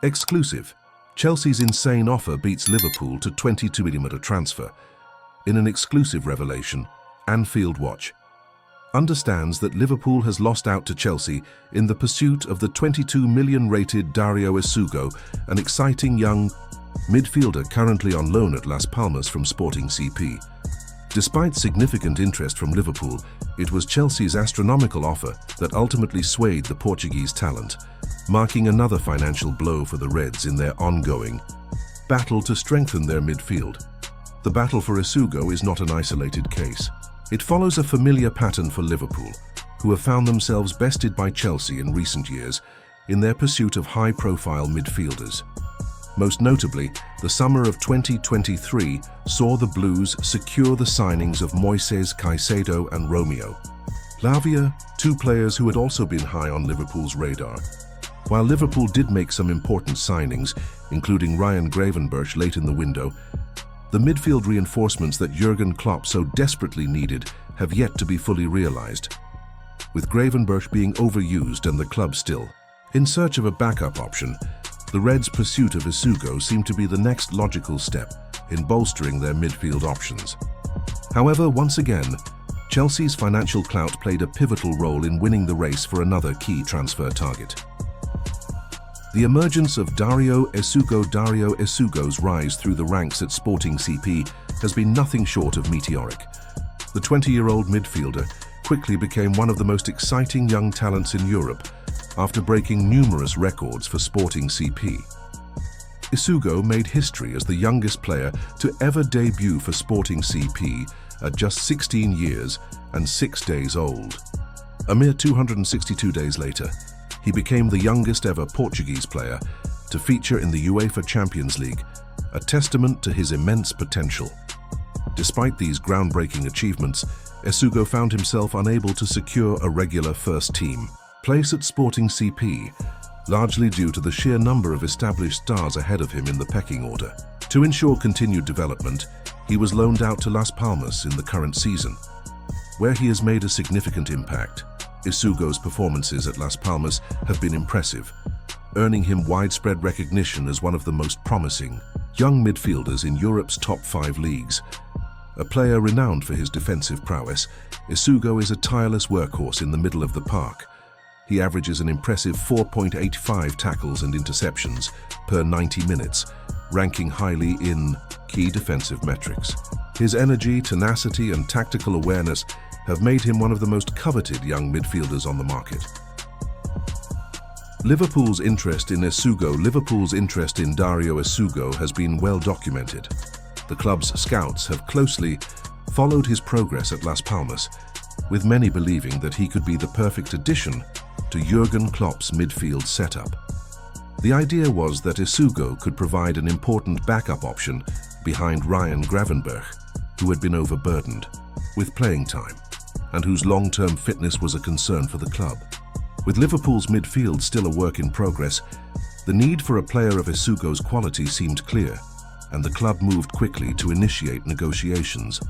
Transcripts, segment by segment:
Exclusive. Chelsea's insane offer beats Liverpool to 22 million transfer. In an exclusive revelation, Anfield Watch understands that Liverpool has lost out to Chelsea in the pursuit of the 22 million rated Dario Isugo, an exciting young midfielder currently on loan at Las Palmas from Sporting CP. Despite significant interest from Liverpool, it was Chelsea's astronomical offer that ultimately swayed the Portuguese talent, marking another financial blow for the Reds in their ongoing battle to strengthen their midfield. The battle for Isugo is not an isolated case. It follows a familiar pattern for Liverpool, who have found themselves bested by Chelsea in recent years in their pursuit of high-profile midfielders. Most notably, the summer of 2023 saw the Blues secure the signings of Moises Caicedo and Romeo Lavia, two players who had also been high on Liverpool's radar. While Liverpool did make some important signings, including Ryan Gravenberch late in the window, the midfield reinforcements that Jurgen Klopp so desperately needed have yet to be fully realized, with Gravenberch being overused and the club still in search of a backup option. The Reds' pursuit of Isugo seemed to be the next logical step in bolstering their midfield options. However, once again, Chelsea's financial clout played a pivotal role in winning the race for another key transfer target. The emergence of Dario Isugo's rise through the ranks at Sporting CP has been nothing short of meteoric. The 20-year-old midfielder quickly became one of the most exciting young talents in Europe after breaking numerous records for Sporting CP. Isugo made history as the youngest player to ever debut for Sporting CP at just 16 years and 6 days old. A mere 262 days later, he became the youngest ever Portuguese player to feature in the UEFA Champions League, a testament to his immense potential. Despite these groundbreaking achievements, Isugo found himself unable to secure a regular first-team place at Sporting CP, largely due to the sheer number of established stars ahead of him in the pecking order. To ensure continued development, he was loaned out to Las Palmas in the current season, where he has made a significant impact. Isugo's performances at Las Palmas have been impressive, earning him widespread recognition as one of the most promising young midfielders in Europe's top 5 leagues. A player renowned for his defensive prowess, Isugo is a tireless workhorse in the middle of the park. He averages an impressive 4.85 tackles and interceptions per 90 minutes, ranking highly in key defensive metrics. His energy, tenacity, and tactical awareness have made him one of the most coveted young midfielders on the market. Liverpool's interest in Dario Isugo has been well documented. The club's scouts have closely followed his progress at Las Palmas, with many believing that he could be the perfect addition to Jurgen Klopp's midfield setup. The idea was that Isugo could provide an important backup option behind Ryan Gravenberch, who had been overburdened with playing time and whose long-term fitness was a concern for the club. With Liverpool's midfield still a work in progress, the need for a player of Isugo's quality seemed clear, and the club moved quickly to initiate negotiations.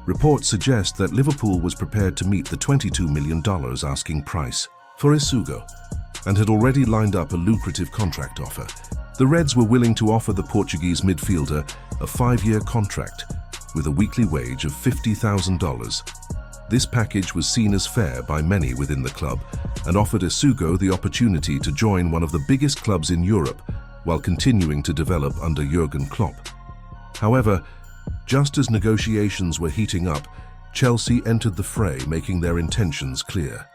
Reports suggest that Liverpool was prepared to meet the $22 million asking price for Isugo and had already lined up a lucrative contract offer. The Reds were willing to offer the Portuguese midfielder a 5-year contract with a weekly wage of $50,000. This package was seen as fair by many within the club and offered Isugo the opportunity to join one of the biggest clubs in Europe while continuing to develop under Jurgen Klopp. However, just as negotiations were heating up, Chelsea entered the fray, making their intentions clear.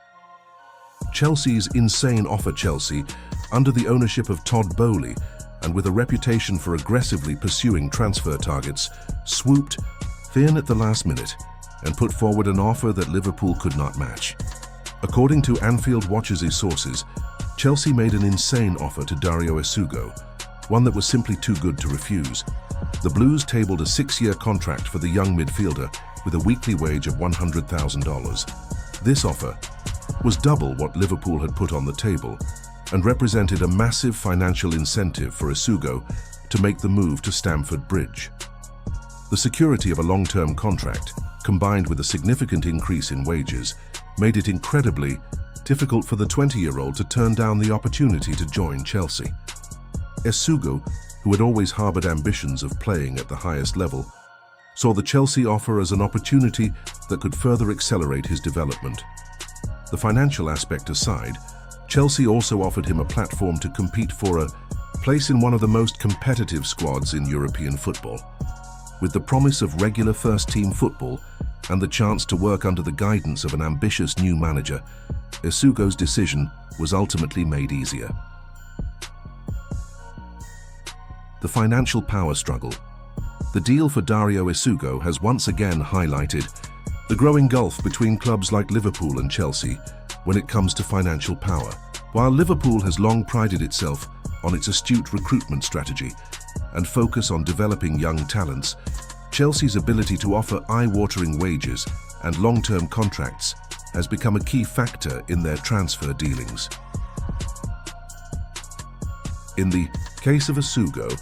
Chelsea's insane offer. Chelsea, under the ownership of Todd Boehly and with a reputation for aggressively pursuing transfer targets, swooped in at the last minute and put forward an offer that Liverpool could not match. According to Anfield Watch's sources, Chelsea made an insane offer to Dario Isugo, one that was simply too good to refuse. The Blues tabled a 6-year contract for the young midfielder with a weekly wage of $100,000. This offer was double what Liverpool had put on the table and represented a massive financial incentive for Isugo to make the move to Stamford Bridge. The security of a long-term contract, combined with a significant increase in wages, made it incredibly difficult for the 20-year-old to turn down the opportunity to join Chelsea. Esugo, who had always harbored ambitions of playing at the highest level, saw the Chelsea offer as an opportunity that could further accelerate his development. The financial aspect aside, Chelsea also offered him a platform to compete for a place in one of the most competitive squads in European football. With the promise of regular first-team football and the chance to work under the guidance of an ambitious new manager, Esugo's decision was ultimately made easier. The financial power struggle. The deal for Dario Esugo has once again highlighted the growing gulf between clubs like Liverpool and Chelsea when it comes to financial power. While Liverpool has long prided itself on its astute recruitment strategy and focus on developing young talents, Chelsea's ability to offer eye-watering wages and long-term contracts has become a key factor in their transfer dealings. In the case of Esugo,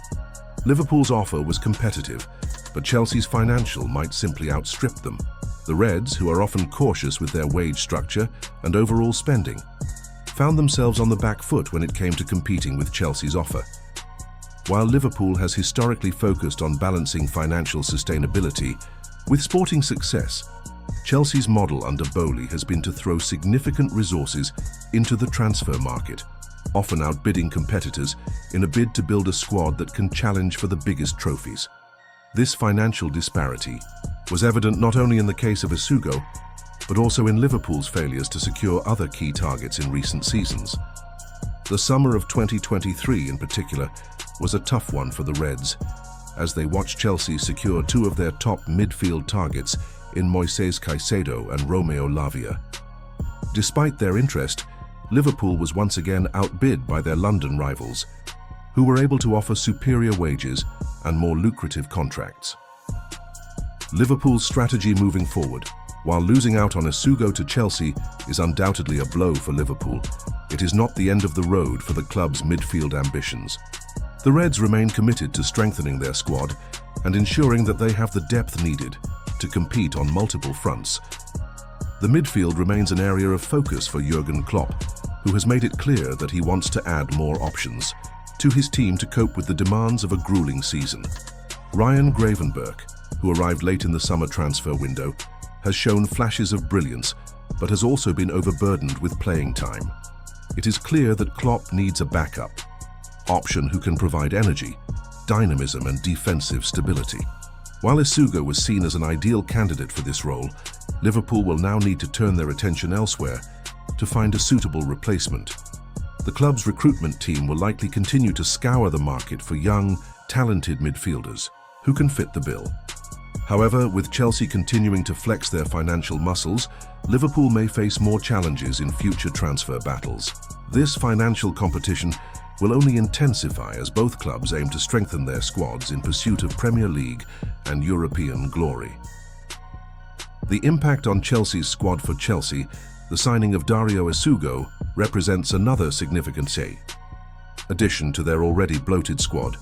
Liverpool's offer was competitive, but Chelsea's financial might simply outstrip them. The Reds, who are often cautious with their wage structure and overall spending, found themselves on the back foot when it came to competing with Chelsea's offer. While Liverpool has historically focused on balancing financial sustainability with sporting success, Chelsea's model under Bowley has been to throw significant resources into the transfer market, often outbidding competitors in a bid to build a squad that can challenge for the biggest trophies. This financial disparity was evident not only in the case of Esugo, but also in Liverpool's failures to secure other key targets in recent seasons. The summer of 2023 in particular was a tough one for the Reds, as they watched Chelsea secure two of their top midfield targets in Moises Caicedo and Romeo Lavia. Despite their interest, Liverpool was once again outbid by their London rivals, who were able to offer superior wages and more lucrative contracts. Liverpool's strategy moving forward. While losing out on Esugo to Chelsea is undoubtedly a blow for Liverpool, it is not the end of the road for the club's midfield ambitions. The Reds remain committed to strengthening their squad and ensuring that they have the depth needed to compete on multiple fronts. The midfield remains an area of focus for Jurgen Klopp, who has made it clear that he wants to add more options to his team to cope with the demands of a grueling season. Ryan Gravenberch, who arrived late in the summer transfer window, has shown flashes of brilliance, but has also been overburdened with playing time. It is clear that Klopp needs a backup option who can provide energy, dynamism and defensive stability. While Esugo was seen as an ideal candidate for this role, Liverpool will now need to turn their attention elsewhere to find a suitable replacement. The club's recruitment team will likely continue to scour the market for young, talented midfielders who can fit the bill. However, with Chelsea continuing to flex their financial muscles, Liverpool may face more challenges in future transfer battles. This financial competition will only intensify as both clubs aim to strengthen their squads in pursuit of Premier League and European glory. The impact on Chelsea's squad. For Chelsea, the signing of Dario Esugo represents another significant addition to their already bloated squad.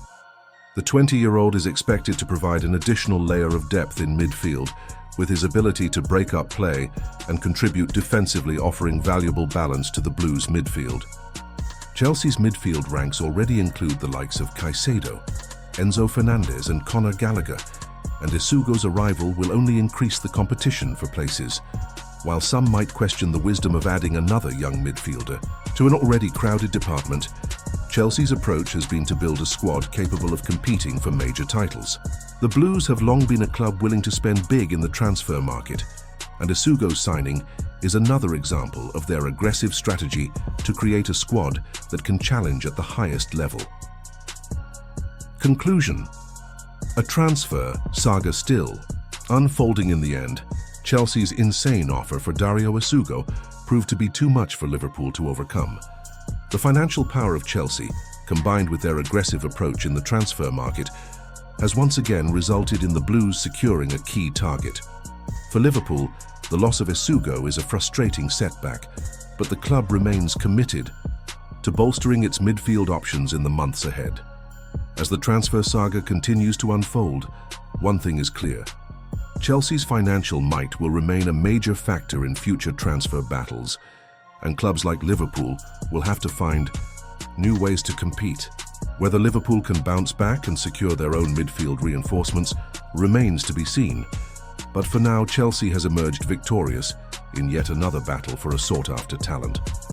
The 20-year-old is expected to provide an additional layer of depth in midfield, with his ability to break up play and contribute defensively, offering valuable balance to the Blues' midfield. Chelsea's midfield ranks already include the likes of Caicedo, Enzo Fernandez and Conor Gallagher, and Esugo's arrival will only increase the competition for places. While some might question the wisdom of adding another young midfielder to an already crowded department, Chelsea's approach has been to build a squad capable of competing for major titles. The Blues have long been a club willing to spend big in the transfer market, and Esugo's signing is another example of their aggressive strategy to create a squad that can challenge at the highest level. Conclusion: a transfer saga still unfolding. In the end, Chelsea's insane offer for Dario Esugo proved to be too much for Liverpool to overcome. The financial power of Chelsea, combined with their aggressive approach in the transfer market, has once again resulted in the Blues securing a key target. For Liverpool, the loss of Esugo is a frustrating setback, but the club remains committed to bolstering its midfield options in the months ahead. As the transfer saga continues to unfold, one thing is clear: Chelsea's financial might will remain a major factor in future transfer battles, and clubs like Liverpool will have to find new ways to compete. Whether Liverpool can bounce back and secure their own midfield reinforcements remains to be seen. But for now, Chelsea has emerged victorious in yet another battle for a sought-after talent.